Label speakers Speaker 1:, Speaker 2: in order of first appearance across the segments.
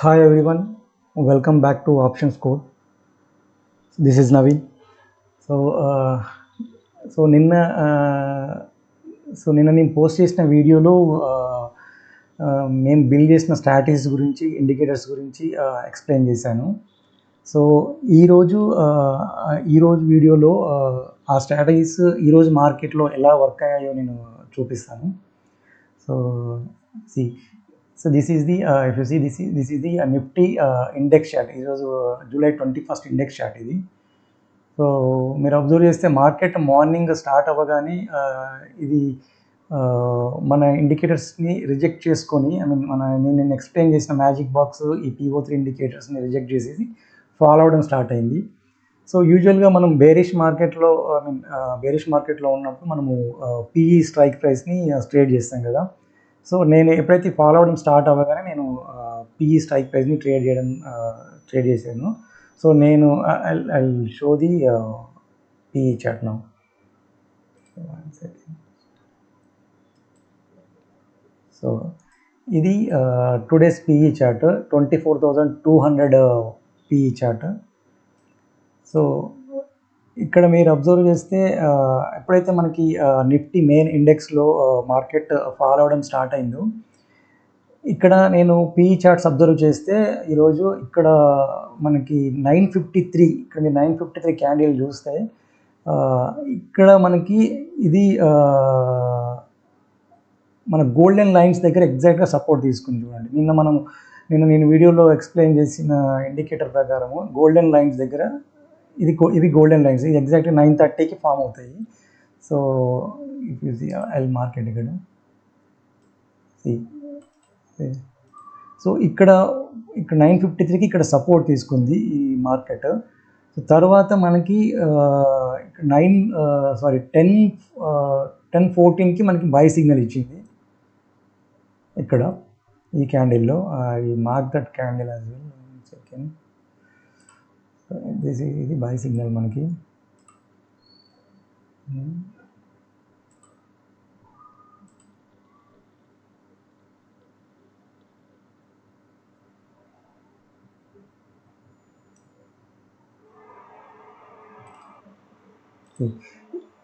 Speaker 1: Hi everyone, welcome back to Options Code. This is Naveen. So, uh, so నిన్న నేను post చేసిన వీడియోలో మేము బిల్డ్ చేసిన స్ట్రాటజీస్ గురించి ఇండికేటర్స్ గురించి ఎక్స్ప్లెయిన్ చేశాను. సో ఈరోజు వీడియోలో ఆ స్ట్రాటజీస్ ఈరోజు మార్కెట్లో ఎలా వర్క్ అయ్యాయో నేను చూపిస్తాను. So see so this is the if you see this is the Nifty index chart. ఈరోజు జూలై 21 ఇండెక్స్ చార్ట్ ఇది. సో మీరు అబ్జర్వ్ చేస్తే మార్కెట్ మార్నింగ్ స్టార్ట్ అవ్వగానే ఇది మన ఇండికేటర్స్ని రిజెక్ట్ చేసుకొని నేను ఎక్స్ప్లెయిన్ చేసిన మ్యాజిక్ బాక్స్ ఈ PO3 ఇండికేటర్స్ని రిజెక్ట్ చేసేసి ఫాలో అవడం స్టార్ట్ అయింది. సో యూజువల్గా మనం బేరిష్ మార్కెట్లో ఉన్నప్పుడు మనము PE స్ట్రైక్ ప్రైస్ని ట్రేడ్ చేస్తాం కదా. సో నేను ఎప్పుడైతే ఫాలో అవడం స్టార్ట్ అవ్వగానే నేను PE స్ట్రైక్ ప్రైస్ని ట్రేడ్ చేశాను. సో నేను I show the PE chart now. So ఇది today's PE chart 24,200 PE chart. So ఇక్కడ మీరు అబ్జర్వ్ చేస్తే ఎప్పుడైతే మనకి నిఫ్టీ మెయిన్ ఇండెక్స్లో మార్కెట్ ఫాలో అవడం స్టార్ట్ అయిందో, ఇక్కడ నేను PE చార్ట్స్ అబ్జర్వ్ చేస్తే ఈరోజు ఇక్కడ మనకి 953 ఇక్కడ మీరు 953 క్యాండిల్ చూస్తే ఇక్కడ మనకి ఇది మన గోల్డెన్ లైన్స్ దగ్గర ఎగ్జాక్ట్గా సపోర్ట్ తీసుకుంది. చూడండి, నేను వీడియోలో ఎక్స్ప్లెయిన్ చేసిన ఇండికేటర్ ప్రకారము గోల్డెన్ లైన్స్ దగ్గర ఇవి గోల్డెన్ లైన్స్, ఇది ఎగ్జాక్ట్గా 930కి ఫామ్ అవుతాయి. So if you see I market ఇక్కడ సో ఇక్కడ 953కి ఇక్కడ సపోర్ట్ తీసుకుంది ఈ మార్కెట్. సో తర్వాత మనకి 10:14కి మనకి బై సిగ్నల్ ఇచ్చింది ఇక్కడ ఈ క్యాండిల్లో. ఈ mark that candle as well. Second, ఇది బై సిగ్నల్ మనకి.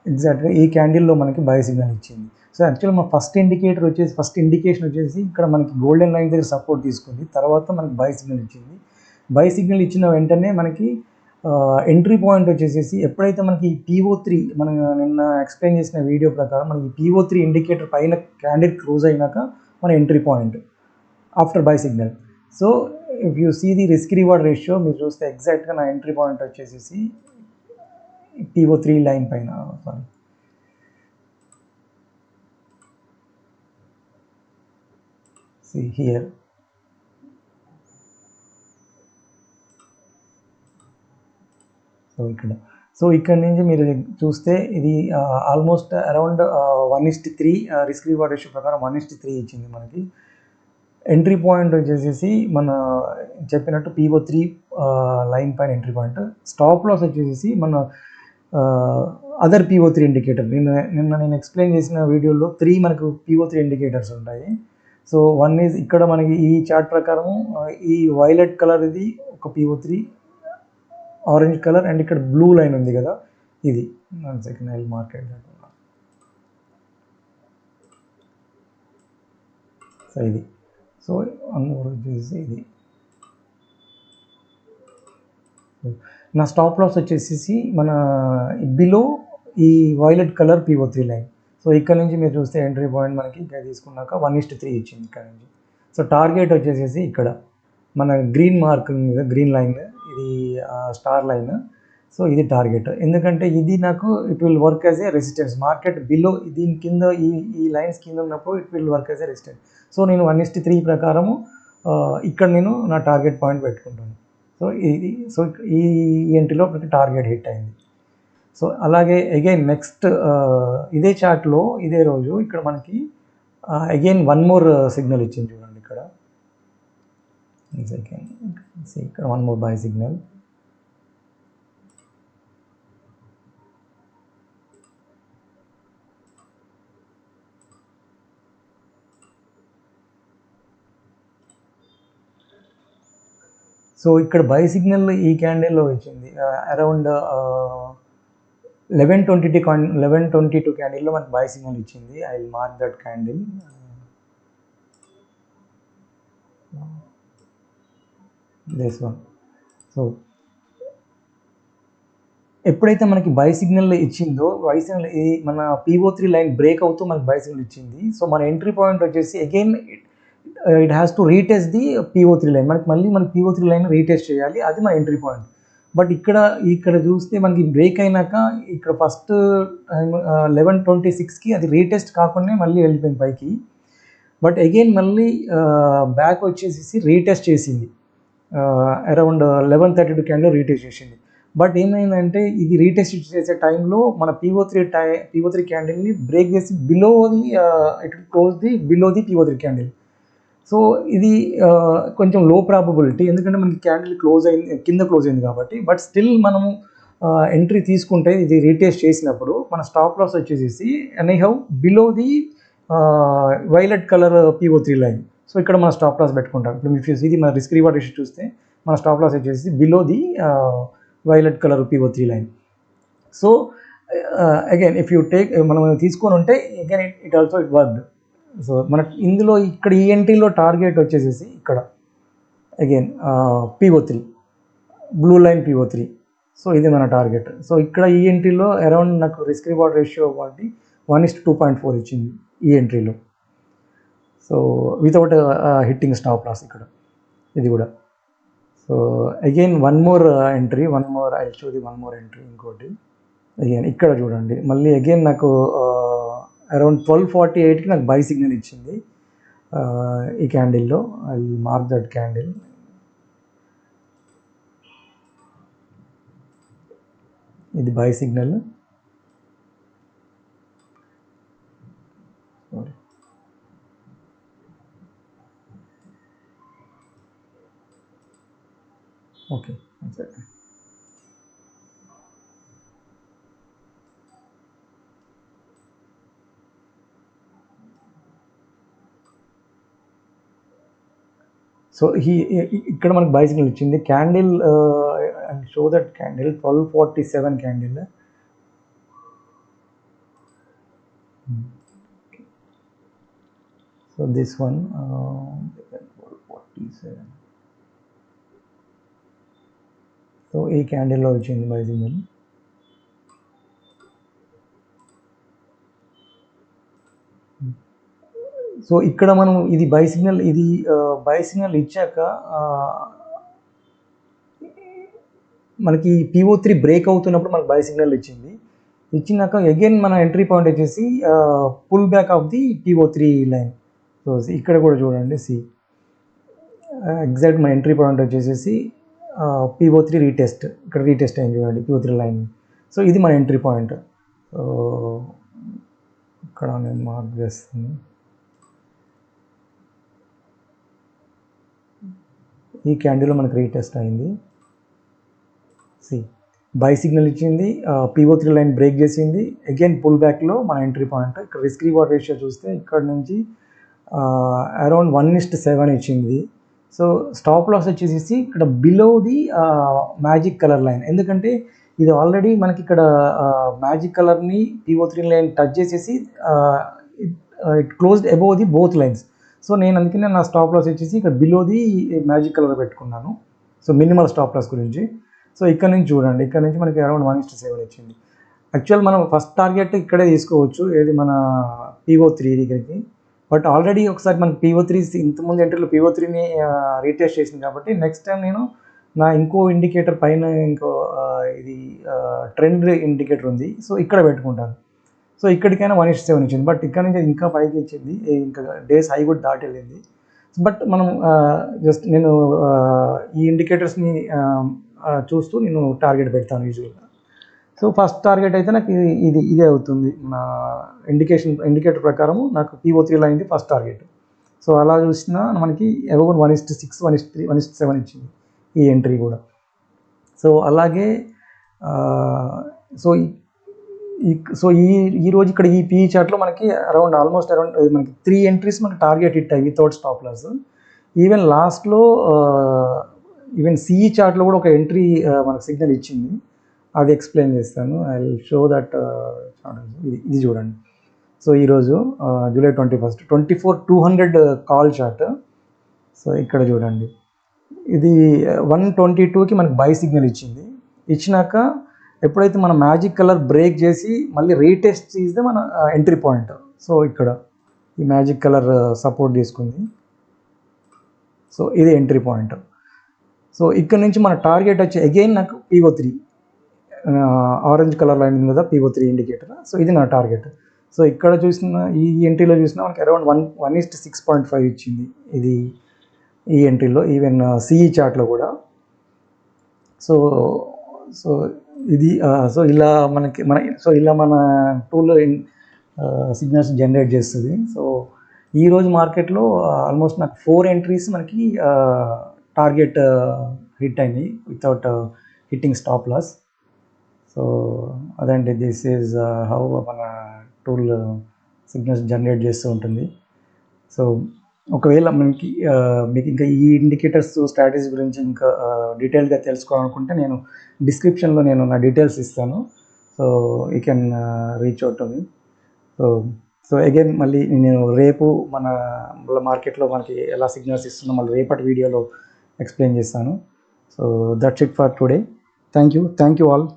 Speaker 1: ఎగ్జాక్ట్గా ఈ క్యాండిల్లో మనకి బై సిగ్నల్ ఇచ్చింది. సో యాక్చువల్గా మన ఫస్ట్ ఇండికేషన్ వచ్చేసి ఇక్కడ మనకి గోల్డెన్ లైన్ దగ్గర సపోర్ట్ తీసుకుంది, తర్వాత మనకి బై సిగ్నల్ ఇచ్చింది. బై సిగ్నల్ ఇచ్చిన వెంటనే మనకి ఎంట్రీ పాయింట్ వచ్చేసేసి ఎప్పుడైతే మనకి PO3 మనం నిన్న ఎక్స్ప్లెయిన్ చేసిన వీడియో ప్రకారం మనకి PO3 ఇండికేటర్ పైన క్యాండిల్ క్లోజ్ అయినాక మన entry point after buy signal. So if you see the risk reward ratio మీరు చూస్తే ఎగ్జాక్ట్గా నా ఎంట్రీ పాయింట్ వచ్చేసేసి PO3 లైన్ పైన. Sorry, see here. సో ఇక్కడ నుంచి మీరు చూస్తే ఇది almost around 1:3 risk reward ratio ప్రకారం 1:3 ఇచ్చింది మనకి. ఎంట్రీ పాయింట్ వచ్చేసేసి మన చెప్పినట్టు PO3 లైన్ పైన ఎంట్రీ పాయింట్. స్టాప్ లాస్ వచ్చేసి మన అదర్ PO3 ఇండికేటర్. నిన్న నేను ఎక్స్ప్లెయిన్ చేసిన వీడియోలో 3 మనకు PO3 ఇండికేటర్స్ ఉంటాయి. సో వన్ ఈజ్ ఇక్కడ మనకి ఈ చార్ట్ ప్రకారం ఈ వైలెట్ కలర్ ఇది ఒక PO3, ఆరెంజ్ కలర్, అండ్ ఇక్కడ బ్లూ లైన్ ఉంది కదా, ఇది. 1 second, I will market that. So ఇది, సో వచ్చేసి ఇది నా స్టాప్ లాస్ వచ్చేసి మన బిలో ఈ violet colour PO3 line. So ఇక్కడ నుంచి మీరు చూస్తే ఎంట్రీ పాయింట్ మనకి ఇక్కడ తీసుకున్నాక 1:3 ఇచ్చింది ఇక్కడ నుంచి. సో టార్గెట్ వచ్చేసేసి ఇక్కడ మన గ్రీన్ మార్క్ ఉంది కదా, గ్రీన్ లైన్, ఇది స్టార్ లైన్. సో ఇది టార్గెట్, ఎందుకంటే ఇది నాకు it will work as a resistance. Market below దీని కింద ఈ లైన్స్ కింద ఉన్నప్పుడు it will work as a resistance. So నేను 1:3 ప్రకారము ఇక్కడ నేను నా టార్గెట్ పాయింట్ పెట్టుకుంటాను. సో ఈ ఎంట్రీలో టార్గెట్ హిట్ అయింది. సో అలాగే అగైన్ నెక్స్ట్ ఇదే చార్ట్లో ఇదే రోజు ఇక్కడ మనకి అగైన్ వన్ మోర్ సిగ్నల్ ఇచ్చింది. చూడండి ఇక్కడ, ఇక్కడ one more by signal. So ఇక్కడ బై సిగ్నల్ ఈ క్యాండిల్లో వచ్చింది అరౌండ్ 11:22 క్యాండిల్లో మనకి బై సిగ్నల్ ఇచ్చింది. I will mark that candle. This one. So ఎప్పుడైతే మనకి బై సిగ్నల్ ఇచ్చిందో, బై సిగ్నల్ మన PO3 లైన్ బ్రేక్ అవుతూ మనకి బై సిగ్నల్ ఇచ్చింది. సో మన ఎంట్రీ పాయింట్ వచ్చేసి again it has to retest the PO3 line. మనకి PO3 లైన్ రీటెస్ట్ చేయాలి, అది మన ఎంట్రీ పాయింట్. బట్ ఇక్కడ చూస్తే మనకి బ్రేక్ అయినాక ఇక్కడ ఫస్ట్ 11:26కి అది రీటెస్ట్ కాకుండా మళ్ళీ వెళ్ళిపోయింది పైకి. బట్ అగైన్ మళ్ళీ బ్యాక్ వచ్చేసి రీటెస్ట్ చేసింది, అరౌండ్ 11:32 క్యాండిల్ రీటెస్ట్ చేసింది. బట్ ఏమైందంటే ఇది రీటెస్ట్ చేసే టైంలో మన PO3 క్యాండిల్ని బ్రేక్ చేసి it close below the PO3 candle. So ఇది కొంచెం లో ప్రాబబిలిటీ, ఎందుకంటే మనకి క్యాండిల్ కింద క్లోజ్ అయింది కాబట్టి. బట్ స్టిల్ మనము ఎంట్రీ తీసుకుంటే ఇది రీటెస్ట్ చేసినప్పుడు మన స్టాప్ లాస్ వచ్చేసి anyhow below the violet colour PO3 line. So ఇక్కడ మన స్టాప్ లాస్ పెట్టుకుంటాం. ఇప్పుడు ఇది మన రిస్క్ రివార్డ్ రేషియో చూస్తే మన స్టాప్ లాస్ వచ్చేసి below the violet colour PO3 line. So again if you take, మనం తీసుకొని ఉంటే again it also it worked. So మన ఇందులో ఇక్కడ ఈ ఎంట్రీలో టార్గెట్ వచ్చేసి ఇక్కడ again PO3, blue line PO3. So ఇది మన టార్గెట్. సో ఇక్కడ ఈ ఎంట్రీలో అరౌండ్ నాకు రిస్క్ రివార్డ్ రేషియో కాబట్టి 1:2.4 ఇచ్చింది ఈ ఎంట్రీలో. So without hitting stop loss ఇక్కడ ఇది కూడా. So again one more I show the one more entry. ఇంకోటి అగైన్ ఇక్కడ చూడండి, మళ్ళీ అగైన్ నాకు అరౌండ్ 12:48కి నాకు బై సిగ్నల్ ఇచ్చింది ఈ క్యాండిల్లో. I will mark that candle. ఇది బై సిగ్నల్. ఓకే, సో ఇక్కడ మనకు బై సిగ్నల్ ఇచ్చింది candle. Show that candle 12:47 candle. So this one 12:47. So ఈ క్యాండిల్లో వచ్చింది బై సిగ్నల్. సో ఇక్కడ మనం ఇది బై సిగ్నల్ ఇచ్చాక మనకి PO3 బ్రేక్ అవుతున్నప్పుడు మనకు బై సిగ్నల్ ఇచ్చినాక అగైన్ మన ఎంట్రీ పాయింట్ వచ్చేసి pull back of the PO3 line. So ఇక్కడ కూడా చూడండి, ఎగ్జాక్ట్ మన ఎంట్రీ పాయింట్ వచ్చేసి PO3 రీటెస్ట్. ఇక్కడ రీటెస్ట్ అయింది చూడండి PO3 లైన్. సో ఇది మన ఎంట్రీ పాయింట్. సో ఇక్కడ నేను మార్క్ చేస్తాను. ఈ క్యాండిల్లో మనకు రీటెస్ట్ అయింది. బై సిగ్నల్ ఇచ్చింది, PO3 లైన్ బ్రేక్ చేసింది, అగైన్ పుల్ బ్యాక్లో మన ఎంట్రీ పాయింట్. ఇక్కడ రిస్క్ రివార్డ్ రేషియో చూస్తే ఇక్కడ నుంచి అరౌండ్ 1:7 ఇచ్చింది. సో స్టాప్ లాస్ వచ్చేసి ఇక్కడ below the magic colour line, ఎందుకంటే ఇది ఆల్రెడీ మనకి ఇక్కడ మ్యాజిక్ కలర్ని PO3 లైన్ టచ్ చేసేసి it closed above the both lines. So నేను అందుకనే నా స్టాప్ లాస్ వచ్చేసి ఇక్కడ బిలోది మ్యాజిక్ కలర్ పెట్టుకున్నాను. సో మినిమల్ స్టాప్ లాస్ గురించి. సో ఇక్కడ నుంచి చూడండి, ఇక్కడ నుంచి మనకి అరౌండ్ 1:7 వచ్చింది. యాక్చువల్ మనం ఫస్ట్ టార్గెట్ ఇక్కడే తీసుకోవచ్చు, ఏది మన PO3 దగ్గరికి. బట్ ఆల్రెడీ ఒకసారి మనకి PO3 ఇంతకుముందు ఎంట్రీలో PO3ని రీటెస్ట్ చేసింది కాబట్టి నెక్స్ట్ టైం నేను నా ఇంకో ఇండికేటర్ పైన ఇది ట్రెండ్ ఇండికేటర్ ఉంది, సో ఇక్కడ పెట్టుకుంటాను. సో ఇక్కడికైనా 1:7 ఇచ్చింది, బట్ ఇక్కడ నుంచి ఇంకా పైకి ఇచ్చింది, ఇంకా డేస్ హై కూడా దాటి వెళ్ళింది. బట్ మనం జస్ట్ నేను ఈ ఇండికేటర్స్ని చూస్తూ నేను టార్గెట్ పెడతాను యూజువల్గా. సో ఫస్ట్ టార్గెట్ అయితే నాకు ఇదే అవుతుంది, నా ఇండికేటర్ ప్రకారం నాకు PO3 లైన్ది ఫస్ట్ టార్గెట్. సో అలా చూసినా మనకి అబౌట్ 1:6, 1:3, 1:7 ఇచ్చింది ఈ ఎంట్రీ కూడా. సో అలాగే ఈ రోజు ఇక్కడ ఈ PE చార్ట్లో మనకి ఆల్మోస్ట్ అరౌండ్ మనకి 3 ఎంట్రీస్ మనకి టార్గెట్ హిట్ అయ్యి వితౌట్ స్టాప్ లాస్. ఈవెన్ లాస్ట్లో ఈవెన్ సిఈ చార్ట్లో కూడా ఒక ఎంట్రీ మనకు సిగ్నల్ ఇచ్చింది, అది ఎక్స్ప్లెయిన్ చేస్తాను. ఐ విల్ షో దట్ ఇది చూడండి. సో ఈరోజు జూలై 21 24,200 కాల్ చార్ట్. సో ఇక్కడ చూడండి, ఇది 122కి మనకి బై సిగ్నల్ ఇచ్చింది. ఇచ్చినాక ఎప్పుడైతే మన మ్యాజిక్ కలర్ బ్రేక్ చేసి మళ్ళీ రీటెస్ట్ చేస్తే మన ఎంట్రీ పాయింట్. సో ఇక్కడ ఈ మ్యాజిక్ కలర్ సపోర్ట్ తీసుకుంది. సో ఇది ఎంట్రీ పాయింట్. సో ఇక్కడ నుంచి మన టార్గెట్ వచ్చి అగైన్ నాకు PO3 ఆరెంజ్ కలర్ లైన్ మీద PO3 ఇండికేటర్. సో ఇది నా టార్గెట్. సో ఇక్కడ చూసిన ఈ ఎంట్రీలో చూసినా మనకి అరౌండ్ 1:6.5 ఇచ్చింది ఇది ఈ ఎంట్రీలో, ఈవెన్ సిఈ చార్ట్లో కూడా. సో సో ఇది సో ఇలా మన టూల్ సిగ్నల్స్ జనరేట్ చేస్తుంది. సో ఈరోజు మార్కెట్లో ఆల్మోస్ట్ నాకు 4 ఎంట్రీస్ మనకి టార్గెట్ హిట్ అయింది without hitting stop loss. So అదండి, దిస్ ఈజ్ హౌ మన టూల్ సిగ్నల్స్ జనరేట్ చేస్తూ ఉంటుంది. సో ఒకవేళ మీకు ఇంకా ఈ ఇండికేటర్స్ స్ట్రాటజీ గురించి ఇంకా డీటెయిల్గా తెలుసుకోవాలనుకుంటే నేను డిస్క్రిప్షన్లో నా డీటెయిల్స్ ఇస్తాను. So you can reach out to me. So again మళ్ళీ నేను రేపు మన మార్కెట్లో మనకి ఎలా సిగ్నల్స్ ఇస్తుందో మళ్ళీ రేపటి వీడియోలో ఎక్స్ప్లెయిన్ చేస్తాను. So that's it for today. Thank you all.